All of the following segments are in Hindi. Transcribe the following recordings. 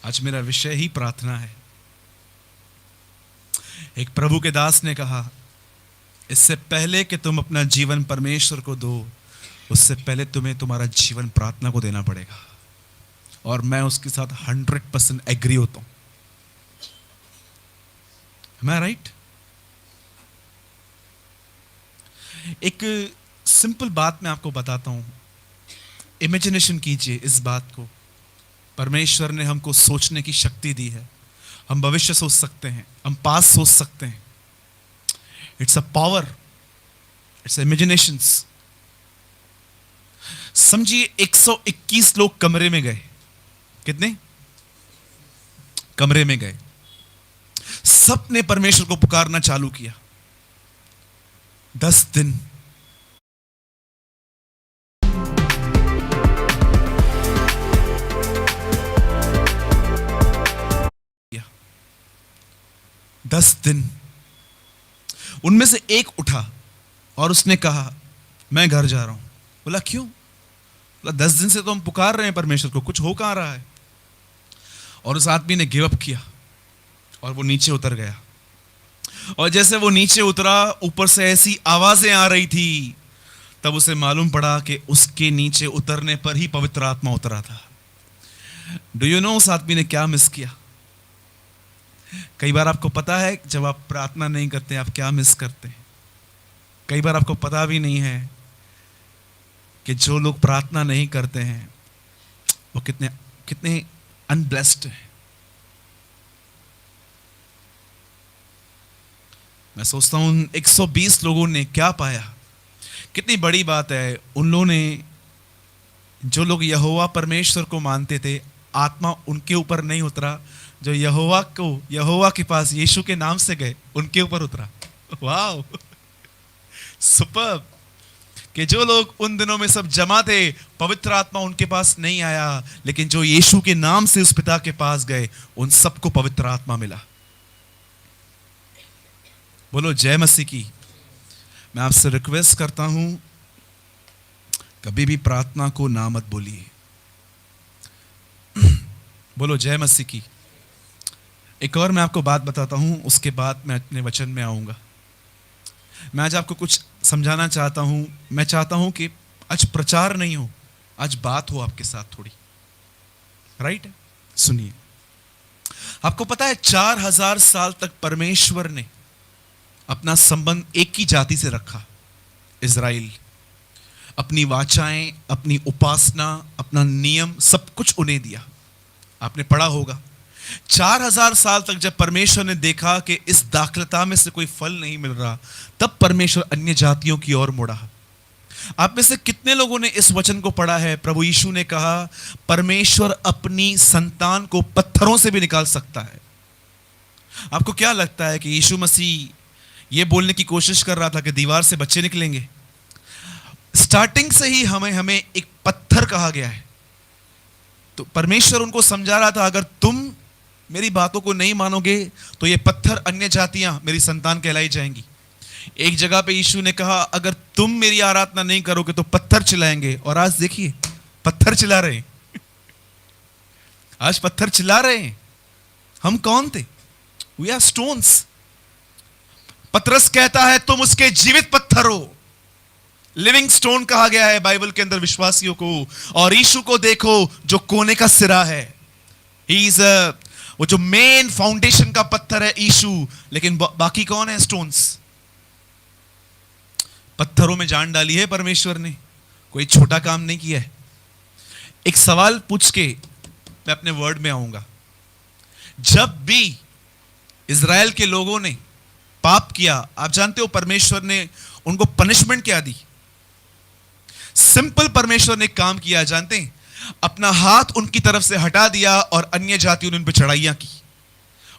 आज मेरा विषय ही प्रार्थना है। एक प्रभु के दास ने कहा, इससे पहले कि तुम अपना जीवन परमेश्वर को दो, उससे पहले तुम्हें तुम्हारा जीवन प्रार्थना को देना पड़ेगा। और मैं उसके साथ 100% एग्री होता हूं। Am I right? एक सिंपल बात मैं आपको बताता हूं। इमेजिनेशन कीजिए इस बात को। परमेश्वर ने हमको सोचने की शक्ति दी है। हम भविष्य सोच सकते हैं, हम पास सोच सकते हैं। It's a power, it's imaginations. समझिए 121 लोग कमरे में गए। कितने कमरे में गए? सब ने परमेश्वर को पुकारना चालू किया। 10 दिन 10 दिन उनमें से एक उठा और उसने कहा, मैं घर जा रहा हूं। बोला क्यों? बोला 10 दिन से तो हम पुकार रहे हैं परमेश्वर को, कुछ हो कहां रहा है। और उस आदमी ने गिव अप किया और वो नीचे उतर गया। और जैसे वो नीचे उतरा, ऊपर से ऐसी आवाजें आ रही थी, तब उसे मालूम पड़ा कि उसके नीचे उतरने पर ही पवित्र आत्मा उतरा था। डू यू नो उस आदमी ने क्या मिस किया? कई बार आपको पता है जब आप प्रार्थना नहीं करते आप क्या मिस करते हैं। कई बार आपको पता भी नहीं है कि जो लोग प्रार्थना नहीं करते हैं वो कितने कितने अनब्लेस्ड हैं। मैं सोचता हूं 120 लोगों ने क्या पाया। कितनी बड़ी बात है। उन लोगों ने, जो लोग यहोवा परमेश्वर को मानते थे, आत्मा उनके ऊपर नहीं उतरा। जो यहोवा के पास यीशु के नाम से गए, उनके ऊपर उतरा। वाह, सुपर्ब। कि जो लोग उन दिनों में सब जमा थे, पवित्र आत्मा उनके पास नहीं आया, लेकिन जो यीशु के नाम से उस पिता के पास गए, उन सबको पवित्र आत्मा मिला। बोलो जय मसीह की। मैं आपसे रिक्वेस्ट करता हूं, कभी भी प्रार्थना को ना मत बोलिए। बोलो जय मसीह की। एक और मैं आपको बात बताता हूं, उसके बाद मैं अपने वचन में आऊंगा। मैं आज आपको कुछ समझाना चाहता हूं। मैं चाहता हूं कि आज प्रचार नहीं हो, आज बात हो आपके साथ थोड़ी। राइट? सुनिए, आपको पता है 4000 साल तक परमेश्वर ने अपना संबंध एक ही जाति से रखा, इज़राइल। अपनी वाचाएं, अपनी उपासना, अपना नियम, सब कुछ उन्हें दिया। आपने पढ़ा होगा। 4000 साल तक जब परमेश्वर ने देखा कि इस दाखलता में से कोई फल नहीं मिल रहा, तब परमेश्वर अन्य जातियों की ओर मुड़ा। आप में से कितने लोगों ने इस वचन को पढ़ा है? प्रभु यीशु ने कहा, परमेश्वर अपनी संतान को पत्थरों से भी निकाल सकता है। आपको क्या लगता है कि यीशु मसीह यह बोलने की कोशिश कर रहा था कि दीवार से बच्चे निकलेंगे? स्टार्टिंग से ही हमें एक पत्थर कहा गया है। तो परमेश्वर उनको समझा रहा था, अगर तुम मेरी बातों को नहीं मानोगे तो ये पत्थर, अन्य जातियां मेरी संतान कहलाई जाएंगी। एक जगह पे यीशु ने कहा, अगर तुम मेरी आराधना नहीं करोगे तो पत्थर चिल्लाएंगे। और आज देखिए, पत्थर चिल्ला रहे हैं। आज पत्थर चिल्ला रहे हैं। हम कौन थे? We are stones. पतरस कहता है, तुम उसके जीवित पत्थर हो। लिविंग स्टोन कहा गया है बाइबल के अंदर विश्वासियों को। और यीशु को देखो, जो कोने का सिरा है। ही इज वो जो मेन फाउंडेशन का पत्थर है यीशु, लेकिन बाकी कौन है? स्टोन्स। पत्थरों में जान डाली है परमेश्वर ने, कोई छोटा काम नहीं किया है। एक सवाल पूछ के मैं अपने वर्ड में आऊंगा। जब भी इज़राइल के लोगों ने पाप किया, आप जानते हो परमेश्वर ने उनको पनिशमेंट क्या दी? सिंपल परमेश्वर ने काम किया, जानते हैं? अपना हाथ उनकी तरफ से हटा दिया और अन्य जातियों ने उन पर चढ़ाइयां की।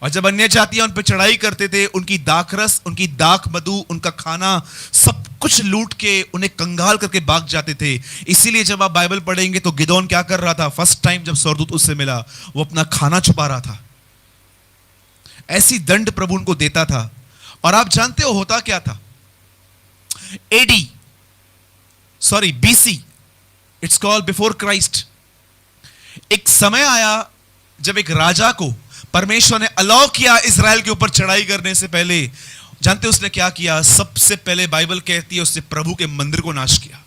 और जब अन्य जातियां उन पर चढ़ाई करते थे, उनकी दाखरस, उनकी दाख मधु, उनका खाना, सब कुछ लूट के उन्हें कंगाल करके भाग जाते थे। इसीलिए जब आप बाइबल पढ़ेंगे तो गिदोन क्या कर रहा था? फर्स्ट टाइम जब स्वर्गदूत उससे मिला, वो अपना खाना छुपा रहा था। ऐसी दंड प्रभु उनको देता था। और आप जानते हो होता क्या था? BC, it's called before Christ. एक समय आया जब एक राजा को परमेश्वर ने अलाउ किया इजराइल के ऊपर चढ़ाई करने से पहले, जानते उसने क्या किया? सबसे पहले बाइबल कहती है उसने प्रभु के मंदिर को नाश किया।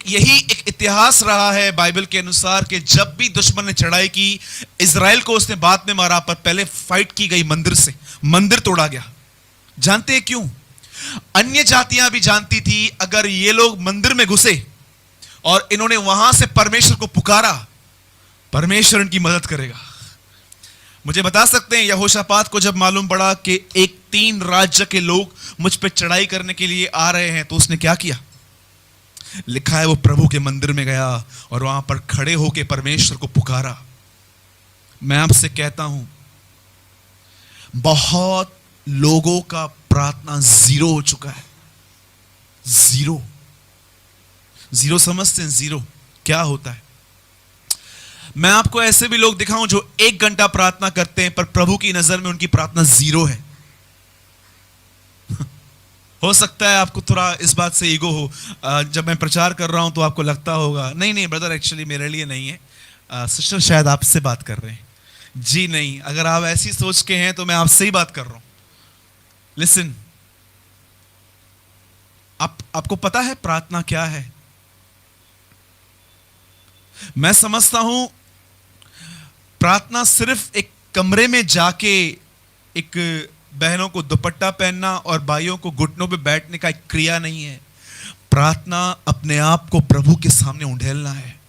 यही एक इतिहास रहा है बाइबल के अनुसार कि जब भी दुश्मन ने चढ़ाई की, इजराइल को उसने बाद में मारा, पर पहले फाइट की गई मंदिर से, मंदिर तोड़ा गया। जानते हैं क्यों? अन्य जातियां भी जानती थी अगर ये लोग मंदिर में घुसे और इन्होंने वहां से परमेश्वर को पुकारा, परमेश्वर इनकी मदद करेगा। मुझे बता सकते हैं यहोशापात को जब मालूम पड़ा कि एक 3 राज्य के लोग मुझ पे चढ़ाई करने के लिए आ रहे हैं, तो उसने क्या किया? लिखा है वो प्रभु के मंदिर में गया और वहां पर खड़े होकर परमेश्वर को पुकारा। मैं आपसे कहता हूं, बहुत लोगों का प्रार्थना जीरो हो चुका है। जीरो। जीरो समझते हैं? जीरो क्या होता है? मैं आपको ऐसे भी लोग दिखाऊं जो 1 घंटा प्रार्थना करते हैं, पर प्रभु की नजर में उनकी प्रार्थना जीरो है। हो सकता है आपको थोड़ा इस बात से ईगो हो। जब मैं प्रचार कर रहा हूं तो आपको लगता होगा नहीं नहीं ब्रदर, एक्चुअली मेरे लिए नहीं है, सिस्टर शायद आपसे बात कर रहे हैं। जी नहीं, अगर आप ऐसी सोच के हैं तो मैं आपसे ही बात कर रहा हूं। लिसन, आपको पता है प्रार्थना क्या है? मैं समझता हूं प्रार्थना सिर्फ एक कमरे में जाके एक बहनों को दुपट्टा पहनना और भाइयों को घुटनों पे बैठने का एक क्रिया नहीं है। प्रार्थना अपने आप को प्रभु के सामने उंडेलना है।